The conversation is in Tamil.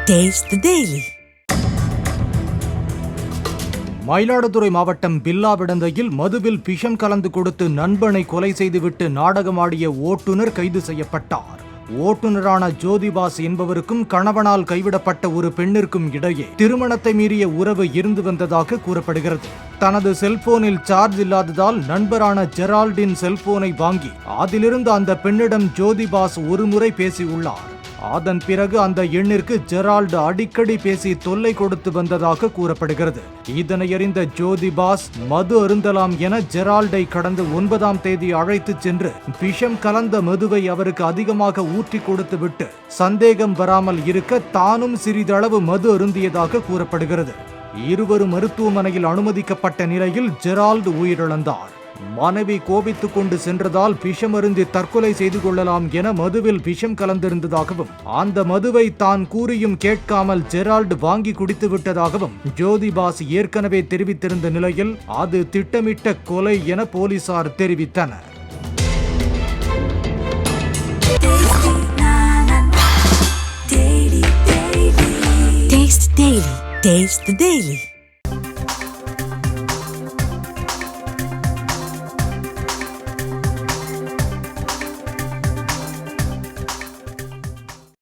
Taste the Daily. மயிலாடுதுறை மாவட்டம் பில்லாவிடந்தையில் மதுவில் விஷம் கலந்து கொடுத்து நண்பனை கொலை செய்துவிட்டு நாடகமாடிய ஓட்டுநர் கைது செய்யப்பட்டார். ஓட்டுநரான ஜோதிபாஸ் என்பவருக்கும் கணவனால் கைவிடப்பட்ட ஒரு பெண்ணிற்கும் இடையே திருமணத்தை மீறிய உறவு இருந்து வந்ததாக கூறப்படுகிறது. தனது செல்போனில் சார்ஜ் இல்லாததால் நண்பரான ஜெரால்டின் செல்போனை வாங்கி அதிலிருந்து அந்த பெண்ணிடம் ஜோதிபாஸ் ஒருமுறை பேசியுள்ளார். அதன் பிறகு அந்த எண்ணிற்கு ஜெரால்டு அடிக்கடி பேசி தொல்லை கொடுத்து வந்ததாக கூறப்படுகிறது. இதனை அறிந்த ஜோதிபாஸ் மது அருந்தலாம் என ஜெரால்டை கடந்த 9ஆம் தேதி அழைத்துச் சென்று விஷம் கலந்த மதுவை அவருக்கு அதிகமாக ஊற்றி கொடுத்துவிட்டு சந்தேகம் வராமல் இருக்க தானும் சிறிதளவு மது அருந்தியதாக கூறப்படுகிறது. இருவரும் மருத்துவமனையில் அனுமதிக்கப்பட்ட நிலையில் ஜெரால்டு உயிரிழந்தார். மனைவி கோபித்துக் கொண்டு சென்றதால் விஷம் அருந்தி தற்கொலை செய்து கொள்ளலாம் என மதுவில் விஷம் கலந்திருந்ததாகவும் அந்த மதுவை தான் கூறியும் கேட்காமல் ஜெரால்டு வாங்கி குடித்து விட்டதாகவும் ஜோதிபாஸ் ஏற்கனவே தெரிவித்திருந்த நிலையில் அது திட்டமிட்ட கொலை என போலீசார் தெரிவித்தனர். Taste the Daily.